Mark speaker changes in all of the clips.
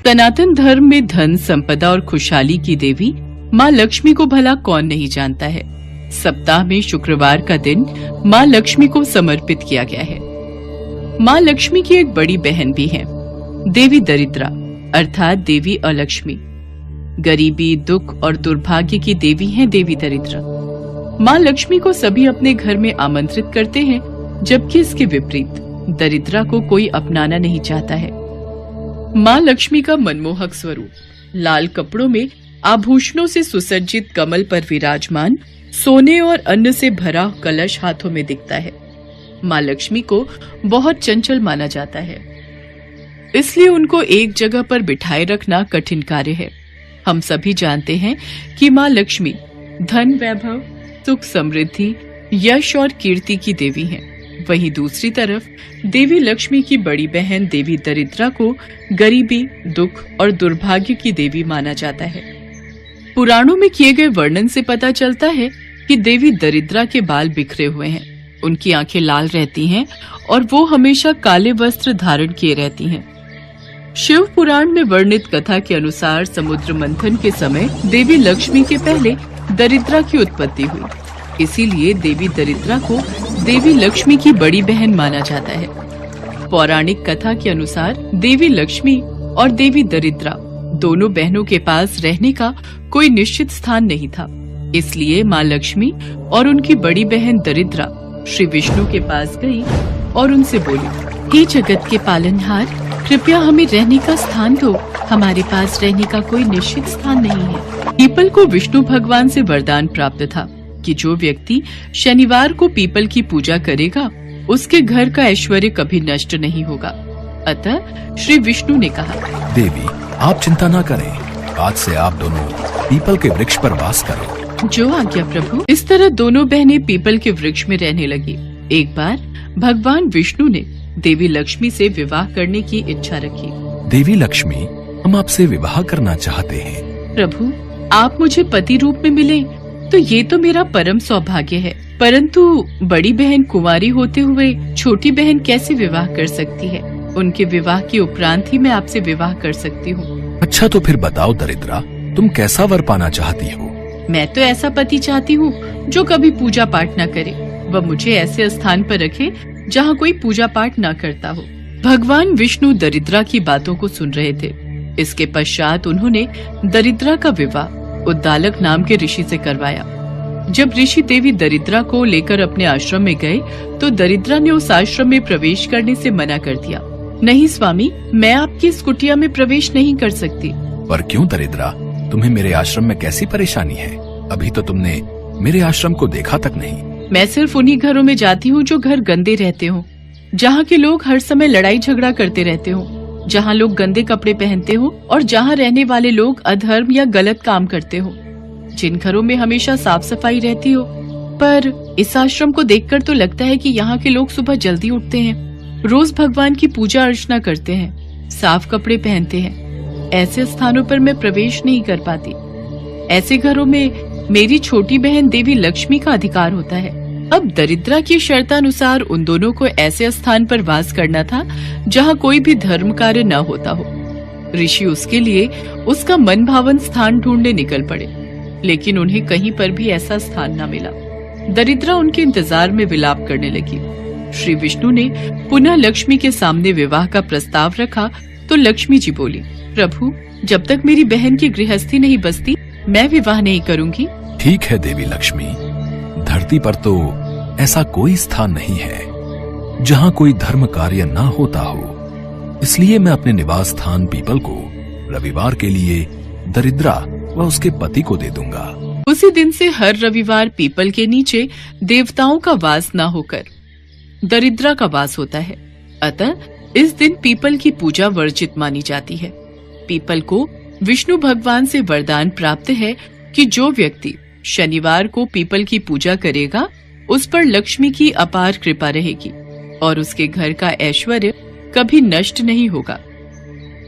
Speaker 1: सनातन धर्म में धन, संपदा और खुशहाली की देवी माँ लक्ष्मी को भला कौन नहीं जानता है। सप्ताह में शुक्रवार का दिन माँ लक्ष्मी को समर्पित किया गया है। माँ लक्ष्मी की एक बड़ी बहन भी है, देवी दरिद्रा अर्थात देवी अलक्ष्मी। गरीबी, दुख और दुर्भाग्य की देवी है देवी दरिद्रा। माँ लक्ष्मी को सभी अपने घर में आमंत्रित करते हैं, जबकि इसके विपरीत दरिद्रा को कोई अपनाना नहीं चाहता है। माँ लक्ष्मी का मनमोहक स्वरूप लाल कपड़ों में आभूषणों से सुसज्जित कमल पर विराजमान सोने और अन्न से भरा कलश हाथों में दिखता है। माँ लक्ष्मी को बहुत चंचल माना जाता है, इसलिए उनको एक जगह पर बिठाए रखना कठिन कार्य है। हम सभी जानते हैं कि माँ लक्ष्मी धन, वैभव, सुख, समृद्धि, यश और कीर्ति की देवी हैं। वहीं दूसरी तरफ देवी लक्ष्मी की बड़ी बहन देवी दरिद्रा को गरीबी, दुख और दुर्भाग्य की देवी माना जाता है। पुराणों में किए गए वर्णन से पता चलता है कि देवी दरिद्रा के बाल बिखरे हुए हैं, उनकी आंखें लाल रहती हैं और वो हमेशा काले वस्त्र धारण किए रहती हैं। शिव पुराण में वर्णित कथा के अनुसार समुद्र मंथन के समय देवी लक्ष्मी के पहले दरिद्रा की उत्पत्ति हुई, इसीलिए देवी दरिद्रा को देवी लक्ष्मी की बड़ी बहन माना जाता है। पौराणिक कथा के अनुसार देवी लक्ष्मी और देवी दरिद्रा दोनों बहनों के पास रहने का कोई निश्चित स्थान नहीं था, इसलिए माँ लक्ष्मी और उनकी बड़ी बहन दरिद्रा श्री विष्णु के पास गई और उनसे बोली, हे जगत के पालनहार, कृपया हमें रहने का स्थान दो। हमारे पास रहने का कोई निश्चित स्थान नहीं है। पीपल को विष्णु भगवान से वरदान प्राप्त था कि जो व्यक्ति शनिवार को पीपल की पूजा करेगा उसके घर का ऐश्वर्य कभी नष्ट नहीं होगा। अतः श्री विष्णु ने कहा,
Speaker 2: देवी आप चिंता न करें, आज से आप दोनों पीपल के वृक्ष पर वास करें।
Speaker 1: जो आज्ञा प्रभु। इस तरह दोनों बहनें पीपल के वृक्ष में रहने लगी। एक बार भगवान विष्णु ने देवी लक्ष्मी से विवाह करने की इच्छा रखी।
Speaker 2: देवी लक्ष्मी, हम आपसे विवाह करना चाहते हैं।
Speaker 1: प्रभु, आप मुझे पति रूप में मिले तो ये तो मेरा परम सौभाग्य है, परंतु बड़ी बहन कुंवारी होते हुए छोटी बहन कैसे विवाह कर सकती है? उनके विवाह के उपरांत ही मैं आपसे विवाह कर सकती हूँ।
Speaker 2: अच्छा तो फिर बताओ दरिद्रा, तुम कैसा वर पाना चाहती हो?
Speaker 1: मैं तो ऐसा पति चाहती हूँ जो कभी पूजा पाठ न करे, वह मुझे ऐसे स्थान पर रखे जहाँ कोई पूजा पाठ न करता हो। भगवान विष्णु दरिद्रा की बातों को सुन रहे थे। इसके पश्चात उन्होंने दरिद्रा का विवाह उद्दालक नाम के ऋषि से करवाया। जब ऋषि देवी दरिद्रा को लेकर अपने आश्रम में गए तो दरिद्रा ने उस आश्रम में प्रवेश करने से मना कर दिया। नहीं स्वामी, मैं आपकी इस कुटिया में प्रवेश नहीं कर सकती।
Speaker 2: पर क्यों दरिद्रा, तुम्हें मेरे आश्रम में कैसी परेशानी है? अभी तो तुमने मेरे आश्रम को देखा तक नहीं।
Speaker 1: मैं सिर्फ उन्हीं घरों में जाती हूँ जो घर गंदे रहते हो, जहाँ के लोग हर समय लड़ाई झगड़ा करते रहते हो, जहाँ लोग गंदे कपड़े पहनते हो और जहाँ रहने वाले लोग अधर्म या गलत काम करते हो। जिन घरों में हमेशा साफ सफाई रहती हो, पर इस आश्रम को देखकर तो लगता है कि यहाँ के लोग सुबह जल्दी उठते हैं, रोज भगवान की पूजा अर्चना करते हैं, साफ कपड़े पहनते हैं। ऐसे स्थानों पर मैं प्रवेश नहीं कर पाती। ऐसे घरों में मेरी छोटी बहन देवी लक्ष्मी का अधिकार होता है। अब दरिद्रा की शर्तानुसार उन दोनों को ऐसे स्थान पर वास करना था जहाँ कोई भी धर्म कार्य न होता हो। ऋषि उसके लिए उसका मन भावन स्थान ढूंढने निकल पड़े, लेकिन उन्हें कहीं पर भी ऐसा स्थान न मिला। दरिद्रा उनके इंतजार में विलाप करने लगी। श्री विष्णु ने पुनः लक्ष्मी के सामने विवाह का प्रस्ताव रखा तो लक्ष्मी जी बोली, प्रभु, जब तक मेरी बहन की गृहस्थी नहीं बसती मैं विवाह नहीं करूंगी।
Speaker 2: ठीक है देवी लक्ष्मी, धरती पर तो ऐसा कोई स्थान नहीं है जहाँ कोई धर्म कार्य न होता हो, इसलिए मैं अपने निवास स्थान पीपल को रविवार के लिए दरिद्रा व उसके पति को दे दूंगा।
Speaker 1: उसी दिन से हर रविवार पीपल के नीचे देवताओं का वास न होकर दरिद्रा का वास होता है। अतः इस दिन पीपल की पूजा वर्जित मानी जाती है। पीपल को विष्णु भगवान से वरदान प्राप्त है कि जो व्यक्ति शनिवार को पीपल की पूजा करेगा उस पर लक्ष्मी की अपार कृपा रहेगी और उसके घर का ऐश्वर्य कभी नष्ट नहीं होगा।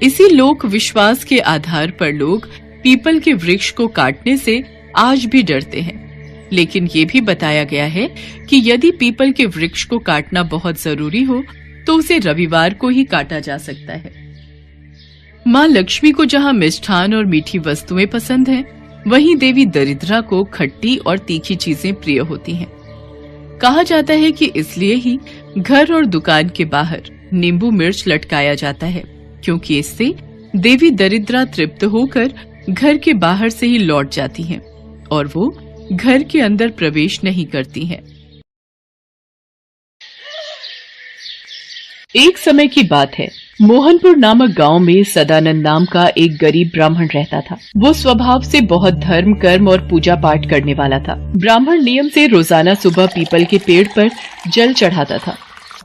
Speaker 1: इसी लोक विश्वास के आधार पर लोग पीपल के वृक्ष को काटने से आज भी डरते हैं, लेकिन ये भी बताया गया है कि यदि पीपल के वृक्ष को काटना बहुत जरूरी हो तो उसे रविवार को ही काटा जा सकता है। माँ लक्ष्मी को जहाँ मिष्ठान और मीठी वस्तुएं पसंद हैं, वहीं देवी दरिद्रा को खट्टी और तीखी चीजें प्रिय होती हैं। कहा जाता है कि इसलिए ही घर और दुकान के बाहर नींबू मिर्च लटकाया जाता है, क्योंकि इससे देवी दरिद्रा तृप्त होकर घर के बाहर से ही लौट जाती हैं और वो घर के अंदर प्रवेश नहीं करती हैं। एक समय की बात है, मोहनपुर नामक गांव में सदानंद नाम का एक गरीब ब्राह्मण रहता था। वो स्वभाव से बहुत धर्म कर्म और पूजा पाठ करने वाला था। ब्राह्मण नियम से रोजाना सुबह पीपल के पेड़ पर जल चढ़ाता था।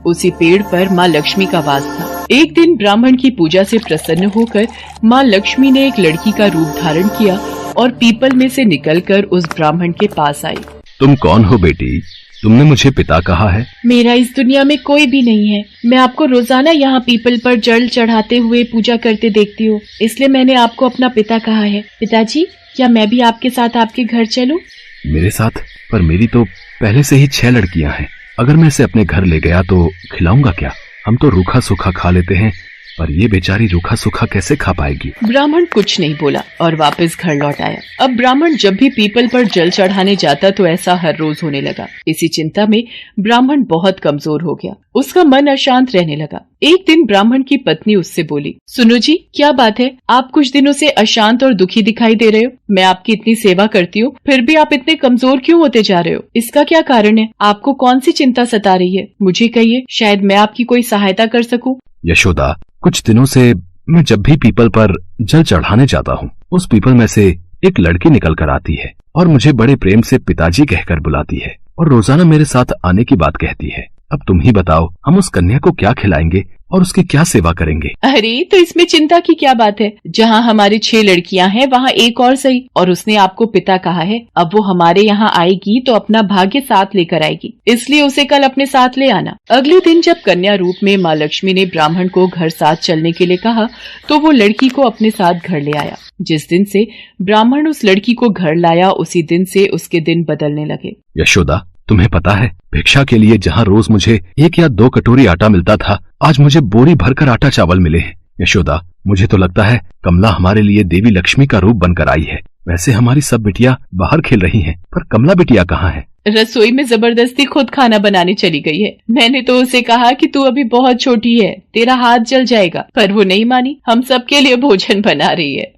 Speaker 1: उसी पेड़ पर माँ लक्ष्मी का वास था। एक दिन ब्राह्मण की पूजा से प्रसन्न होकर माँ लक्ष्मी ने एक लड़की का रूप धारण किया और पीपल में से निकलकर उस ब्राह्मण के पास आई।
Speaker 2: तुम कौन हो बेटी? तुमने मुझे पिता कहा है।
Speaker 3: मेरा इस दुनिया में कोई भी नहीं है। मैं आपको रोजाना यहाँ पीपल पर जल चढ़ाते हुए पूजा करते देखती हूँ, इसलिए मैंने आपको अपना पिता कहा है। पिताजी, क्या मैं भी आपके साथ आपके घर चलूं?
Speaker 2: मेरे साथ? पर मेरी तो पहले से ही 6 लड़कियां हैं। अगर मैं इसे अपने घर ले गया तो खिलाऊंगा क्या? हम तो रूखा सूखा खा लेते हैं, पर ये बेचारी रूखा सूखा कैसे खा पाएगी?
Speaker 1: ब्राह्मण कुछ नहीं बोला और वापस घर लौट आया। अब ब्राह्मण जब भी पीपल पर जल चढ़ाने जाता तो ऐसा हर रोज होने लगा। इसी चिंता में ब्राह्मण बहुत कमजोर हो गया। उसका मन अशांत रहने लगा। एक दिन ब्राह्मण की पत्नी उससे बोली, सुनो जी, क्या बात है? आप कुछ दिनों से अशांत और दुखी दिखाई दे रहे हो। मैं आपकी इतनी सेवा करती हूँ, फिर भी आप इतने कमजोर क्यों होते जा रहे हो? इसका क्या कारण है? आपको कौन सी चिंता सता रही है? मुझे कहिए, शायद मैं आपकी कोई सहायता कर सकूं।
Speaker 2: यशोदा, कुछ दिनों से मैं जब भी पीपल पर जल चढ़ाने जाता हूँ, उस पीपल में से एक लड़की निकल कर आती है और मुझे बड़े प्रेम से पिताजी कहकर बुलाती है और रोजाना मेरे साथ आने की बात कहती है। अब तुम ही बताओ, हम उस कन्या को क्या खिलाएंगे और उसकी क्या सेवा करेंगे?
Speaker 3: अरे, तो इसमें चिंता की क्या बात है? जहाँ हमारी 6 लड़कियाँ हैं, वहाँ एक और सही। और उसने आपको पिता कहा है। अब वो हमारे यहाँ आएगी तो अपना भाग्य साथ लेकर आएगी, इसलिए उसे कल अपने साथ ले आना। अगले दिन जब कन्या रूप में माँ लक्ष्मी ने ब्राह्मण को घर साथ चलने के लिए कहा तो वो लड़की को अपने साथ घर ले आया। जिस दिन से ब्राह्मण उस लड़की को घर लाया, उसी दिन से उसके दिन बदलने लगे।
Speaker 2: यशोदा, तुम्हें पता है, भिक्षा के लिए जहाँ रोज मुझे 1 या 2 कटोरी आटा मिलता था, आज मुझे बोरी भरकर आटा चावल मिले हैं। यशोदा, मुझे तो लगता है कमला हमारे लिए देवी लक्ष्मी का रूप बनकर आई है। वैसे हमारी सब बिटिया बाहर खेल रही हैं, पर कमला बिटिया कहाँ है?
Speaker 3: रसोई में जबरदस्ती खुद खाना बनाने चली गई है। मैंने तो उसे कहा कि तू अभी बहुत छोटी है, तेरा हाथ जल जाएगा, पर वो नहीं मानी। हम सबके लिए भोजन बना रही है।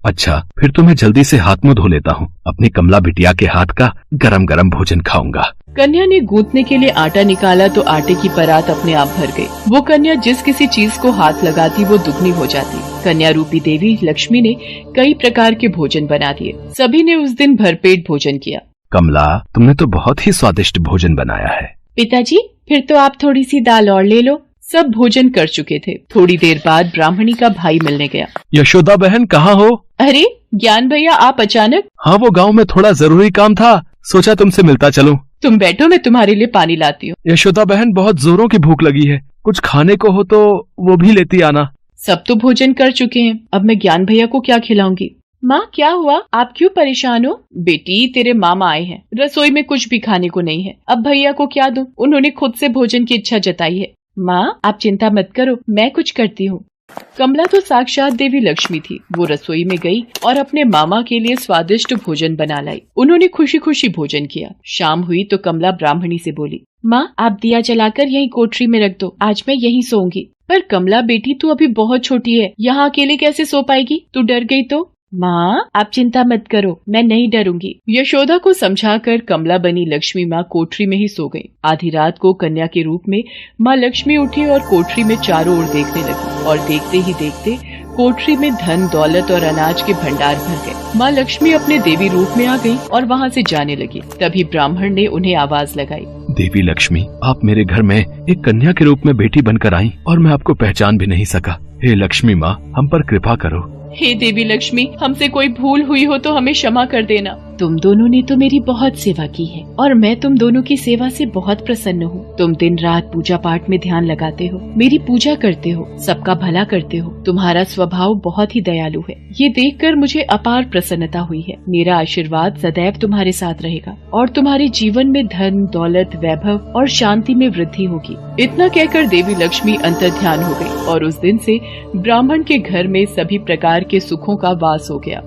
Speaker 2: अच्छा, फिर तो मैं जल्दी से हाथ मुंह धो लेता हूँ। अपनी कमला बिटिया के हाथ का गरम गरम भोजन खाऊंगा।
Speaker 1: कन्या ने गूंथने के लिए आटा निकाला तो आटे की परात अपने आप भर गई। वो कन्या जिस किसी चीज को हाथ लगाती वो दुगनी हो जाती। कन्या रूपी देवी लक्ष्मी ने कई प्रकार के भोजन बना दिए। सभी ने उस दिन भरपेट भोजन किया।
Speaker 2: कमला, तुमने तो बहुत ही स्वादिष्ट भोजन बनाया है।
Speaker 3: पिताजी, फिर तो आप थोड़ी सी दाल और ले लो।
Speaker 1: सब भोजन कर चुके थे। थोड़ी देर बाद ब्राह्मणी का भाई मिलने गया।
Speaker 2: यशोदा बहन, कहाँ हो?
Speaker 3: अरे ज्ञान भैया, आप अचानक?
Speaker 2: हाँ, वो गांव में थोड़ा जरूरी काम था, सोचा तुमसे मिलता चलूं।
Speaker 1: तुम बैठो, मैं तुम्हारे लिए पानी लाती हूँ।
Speaker 2: यशोदा बहन, बहुत जोरों की भूख लगी है, कुछ खाने को हो तो वो भी लेती आना।
Speaker 1: सब तो भोजन कर चुके हैं, अब मैं ज्ञान भैया को क्या खिलाऊंगी?
Speaker 3: माँ, क्या हुआ? आप क्यों परेशान हो?
Speaker 1: बेटी, तेरे मामा आए हैं, रसोई में कुछ भी खाने को नहीं है। अब भैया को क्या दूं? उन्होंने खुद से भोजन की इच्छा जताई है।
Speaker 3: माँ, आप चिंता मत करो, मैं कुछ करती हूँ।
Speaker 1: कमला तो साक्षात देवी लक्ष्मी थी। वो रसोई में गई और अपने मामा के लिए स्वादिष्ट भोजन बना लाई। उन्होंने खुशी खुशी भोजन किया। शाम हुई तो कमला ब्राह्मणी से बोली,
Speaker 3: माँ, आप दिया जलाकर यहीं कोठरी में रख दो, आज मैं यहीं सोऊंगी।
Speaker 1: पर कमला बेटी, तू अभी बहुत छोटी है, यहाँ अकेले कैसे सो पाएगी? तू डर गई तो?
Speaker 3: माँ, आप चिंता मत करो, मैं नहीं डरूंगी।
Speaker 1: यशोदा को समझाकर कमला बनी लक्ष्मी माँ कोठरी में ही सो गई। आधी रात को कन्या के रूप में माँ लक्ष्मी उठी और कोठरी में चारों ओर देखने लगी और देखते ही देखते कोठरी में धन दौलत और अनाज के भंडार भर गए। माँ लक्ष्मी अपने देवी रूप में आ गई और वहाँ से जाने लगी। तभी ब्राह्मण ने उन्हें आवाज लगाई,
Speaker 2: देवी लक्ष्मी, आप मेरे घर में एक कन्या के रूप में बेटी बनकर आई और मैं आपको पहचान भी नहीं सका। हे लक्ष्मी माँ, हम पर कृपा करो।
Speaker 1: हे देवी लक्ष्मी, हमसे कोई भूल हुई हो तो हमें क्षमा कर देना।
Speaker 3: तुम दोनों ने तो मेरी बहुत सेवा की है और मैं तुम दोनों की सेवा से बहुत प्रसन्न हूँ। तुम दिन रात पूजा पाठ में ध्यान लगाते हो, मेरी पूजा करते हो, सबका भला करते हो। तुम्हारा स्वभाव बहुत ही दयालु है। ये देखकर मुझे अपार प्रसन्नता हुई है। मेरा आशीर्वाद सदैव तुम्हारे साथ रहेगा और तुम्हारे जीवन में धन, दौलत, वैभव और शांति में वृद्धि होगी। इतना कहकर देवी लक्ष्मी अंतर्ध्यान हो गई और उस दिन से ब्राह्मण के घर में सभी प्रकार के सुखों का वास हो गया।